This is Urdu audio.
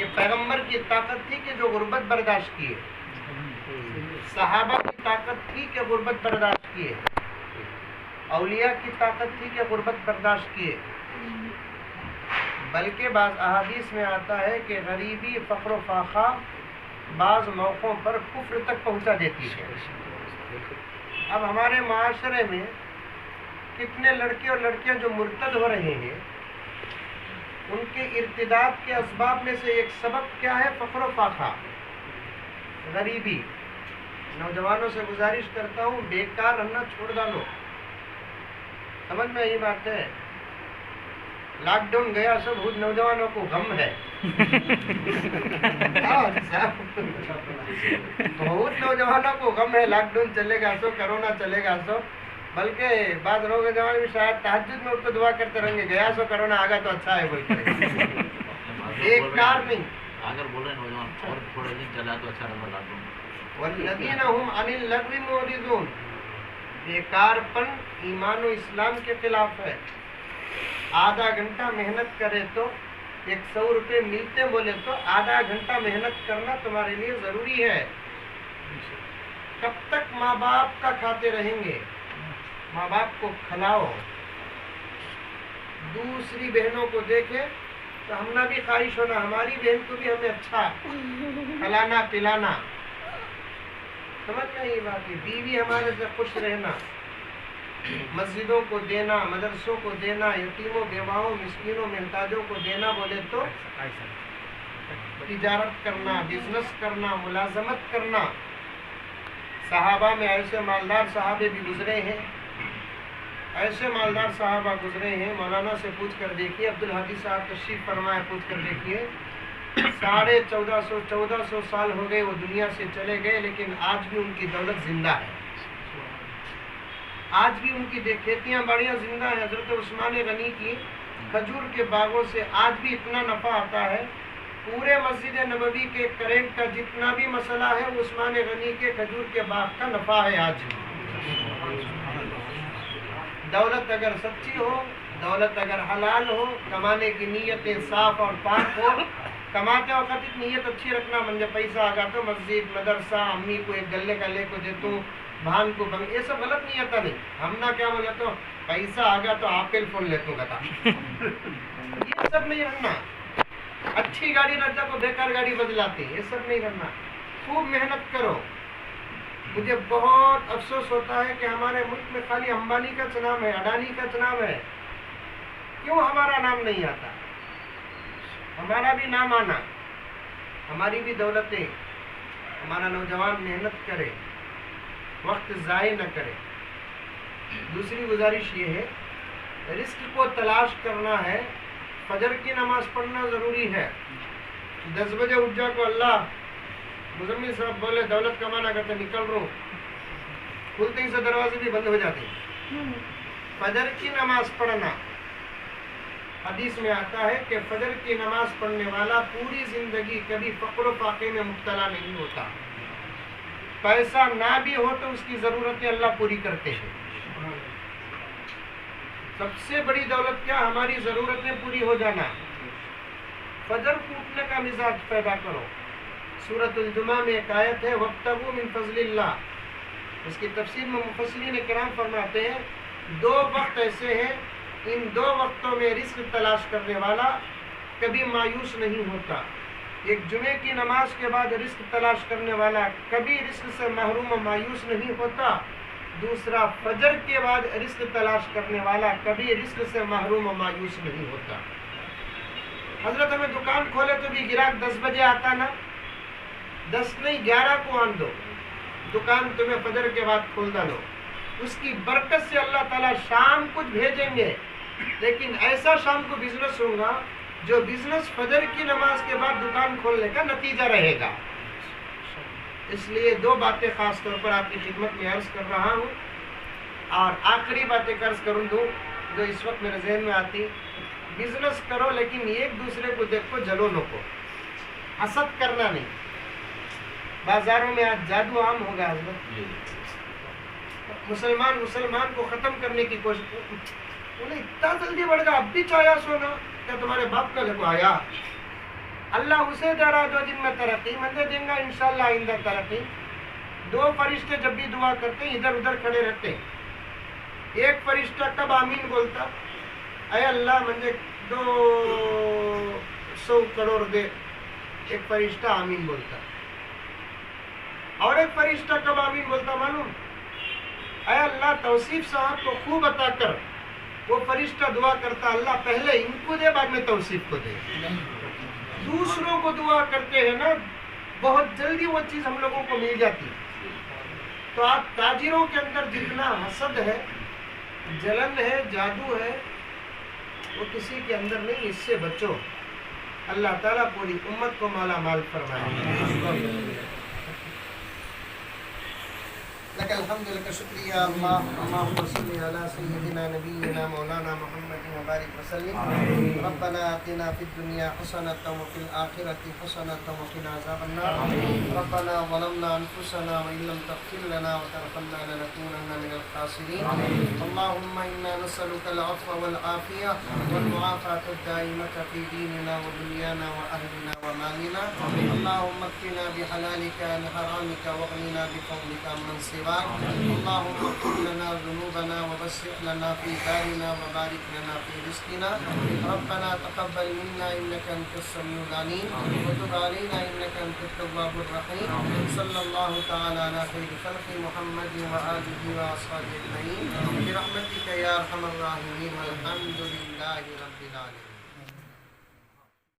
کہ پیغمبر کی طاقت تھی کہ جو غربت برداشت کیے، صحابہ کی طاقت تھی کہ غربت برداشت کیے، اولیاء کی طاقت تھی کہ غربت برداشت کیے، بلکہ بعض احادیث میں آتا ہے کہ غریبی، فقر و فاقہ بعض موقعوں پر کفر تک پہنچا دیتی ہے۔ اب ہمارے معاشرے میں کتنے لڑکے اور لڑکیاں جو مرتد ہو رہے ہیں، ان کے ارتداد کے اسباب میں سے ایک سبب کیا ہے؟ فقر و فاقہ، غریبی۔ نوجوانوں سے گزارش کرتا ہوں بیکار رہنا چھوڑ ڈالو۔ سمجھ میں یہی بات ہے، لاک ڈاؤن گیا سو بہت نوجوانوں کو غم ہے، بہت نوجوانوں کو غم ہے، لاک ڈاؤن چلے گا سو، کرونا چلے گا سو، بلکہ بعض نوجوان بھی شاید تہجد میں اٹھ کے دعا کرتے رہیں گے گیا سو کرونا آگا تو اچھا ہے بول کے، ایک کار نہیں۔ اگر بول رہے ہیں نوجوان اور تھوڑے دن چلا تو اچھا رہا لاک ڈاؤن۔ والذین هم عن اللغو معرضون، بیکار پن ایمان و اسلام کے خلاف ہے۔ آدھا گھنٹہ محنت کرے تو 100 روپے ملتے بولے تو آدھا گھنٹہ محنت کرنا تمہارے لیے ضروری ہے۔ کب تک ماں باپ کا کھاتے رہیں گے؟ ماں باپ کو کھلاؤ۔ دوسری بہنوں کو دیکھے تو ہمنا بھی خواہش ہونا ہماری بہن کو بھی ہمیں اچھا کھلانا پلانا۔ سمجھ میں یہ بات ہے، بیوی ہمارے سے خوش رہنا، مسجدوں کو دینا، مدرسوں کو دینا، یتیموں بیواؤں مسکینوں محتاجوں کو دینا بولے تو تجارت کرنا، بزنس کرنا، ملازمت کرنا۔ صحابہ میں ایسے مالدار صحابے بھی گزرے ہیں، ایسے مالدار صحابہ گزرے ہیں، مولانا سے پوچھ کر دیکھیے، عبدالحادی صاحب تشریف فرمائے، پوچھ کر دیکھیے، 1450 سال ہو گئے وہ دنیا سے چلے گئے، لیکن آج بھی ان کی دولت زندہ ہے، آج بھی ان کی کھیتیاں باڑیاں زندہ ہیں۔ حضرت عثمان غنی کی کھجور کے باغوں سے آج بھی اتنا نفع آتا ہے، پورے مسجد نبوی کے کرنٹ کا جتنا بھی مسئلہ ہے وہ عثمان غنی کے کھجور کے باغ کا نفع ہے آج بھی۔ دولت اگر سچی ہو، دولت اگر حلال ہو، کمانے کی نیتیں صاف اور پاک ہو، کماتے وقت نیت اچھی رکھنا، منجھے پیسہ آگا تو مسجد مدرسہ امی کو ایک گلے کا لے کو دیتا ہوں، بھان کو بھنگ، یہ سب غلط نیتہ نہیں۔ ہم نہ کیا بولے تو پیسہ آگا تو آپل فون لیتا ہوں گتا، یہ سب نہیں رکھنا۔ اچھی گاڑی رجا کو بیکار گاڑی بدلاتی، یہ سب نہیں کرنا۔ خوب محنت کرو۔ مجھے بہت افسوس ہوتا ہے کہ ہمارے ملک میں خالی امبانی کا نام ہے، اڈانی کا نام ہے، کیوں ہمارا نام نہیں آتا؟ ہمارا بھی نام آنا، ہماری بھی دولتیں، ہمارا نوجوان محنت کرے، وقت ضائع نہ کرے۔ دوسری گزارش یہ ہے، رزق کو تلاش کرنا ہے، فجر کی نماز پڑھنا ضروری ہے۔ 10 بجے اٹھ جا کو اللہ مزمل صاحب بولے دولت کمانا کرتے نکل رہا ہوں، کھلتے ہی سے دروازے بھی بند ہو جاتے ہیں۔ فجر کی نماز پڑھنا، حدیث میں آتا ہے کہ فجر کی نماز پڑھنے والا پوری زندگی کبھی فقر و فاقے میں مبتلا نہیں ہوتا۔ پیسہ نہ بھی ہو تو اس کی ضرورتیں اللہ پوری کرتے ہیں۔ سب سے بڑی دولت کیا؟ ہماری ضرورتیں پوری ہو جانا۔ فجر کو اٹھنے کا مزاج پیدا کرو۔ سورۃ الجمعہ میں ایک آیت ہے وَابْتَغُوا مِن فَضْلِ اللَّهِ، اس کی تفسیر میں مفسرین کرام فرماتے ہیں 2 وقت ایسے ہیں، ان 2 وقتوں میں رزق تلاش کرنے والا کبھی مایوس نہیں ہوتا۔ ایک جمعے کی نماز کے بعد رزق تلاش کرنے والا کبھی رزق سے محروم و مایوس نہیں ہوتا۔ دوسرا، فجر کے بعد رزق تلاش کرنے والا کبھی رزق سے محروم و مایوس نہیں ہوتا۔ حضرت ہمیں دکان کھولے تو بھی گراہک 10 بجے آتا نا، 10 نہیں 11 کو آن دو، دکان تمہیں فجر کے بعد کھول ڈالو، اس کی برکت سے اللہ تعالیٰ شام کچھ بھیجیں گے، لیکن ایسا شام کو بزنس ہوگا جو بزنس فجر کی نماز کے بعد دکان کھولنے کا نتیجہ رہے گا۔ اس لیے 2 باتیں خاص طور پر آپ کی خدمت میں عرض کر رہا ہوں، اور آخری باتیں عرض کروں دوں جو اس وقت میرے ذہن میں آتی۔ بزنس کرو لیکن ایک دوسرے کو دیکھو، جلو نہ کو، حسد کرنا نہیں۔ بازاروں میں آج جادو عام ہوگا حضرت، مسلمان کو ختم کرنے کی کوشش، انہیں اتنا جلدی بڑھ گیا، اب بھی چایا سونا، کیا تمہارے باپ کا لگو آیا؟ اللہ اسے دے رہا ہے 2 دن میں ترقی، میں دے دیں گا انشاءاللہ آئندہ ترقی۔ 2 فرشتے جب بھی دعا کرتے ہیں ادھر ادھر کھڑے رہتے ہیں۔ ایک فرشتہ کب آمین بولتا؟ اے اللہ مجھے 200 کروڑ دے، ایک فرشتہ آمین بولتا۔ اور ایک فرشتہ کب آمین بولتا معلوم؟ اے اللہ توصیف صاحب کو خوب عطا کر۔ وہ فرشتہ دعا کرتا اللہ پہلے ان کو دے بعد میں توصیف کو دے۔ دوسروں کو دعا کرتے ہیں نا بہت جلدی وہ چیز ہم لوگوں کو مل جاتی ہے۔ تو آپ تاجروں کے اندر جتنا حسد ہے، جلن ہے، جادو ہے، وہ کسی کے اندر نہیں، اس سے بچو۔ اللہ تعالیٰ پوری امت کو مالا مال فرمائے۔ لك الحمد لك شکریہ اللہ اللہم صلی علی سیدنا نبینا مولانا محمد وبارک وسلم۔ ربنا آتنا فی الدنیا حسنۃ وفی الآخرۃ حسنۃ وقنا عذاب النار۔ ربنا ظلمنا انفسنا وان لم تغفر لنا وترحمنا لنكونن من الخاسرین۔ اللہم انا نسألک العفو والعافیہ والمعافاة الدائمة فی دیننا ودنیانا واہلنا ومالنا۔ اللہم اکفنا بحلالک عن حرامک واغننا بفضلک عمن سواک۔ اللهم اغفر لنا ذنوبنا ووسع لنا في دارنا وبارك لنا في رزقنا۔ ربنا تقبل منا انك انت السميع العليم وتب علينا انك انت التواب الرحيم۔ صلى الله تعالى على خير خلق محمد وآله وأصحابه اجمعين برحمتك يا ارحم الراحمين والحمد لله رب العالمين۔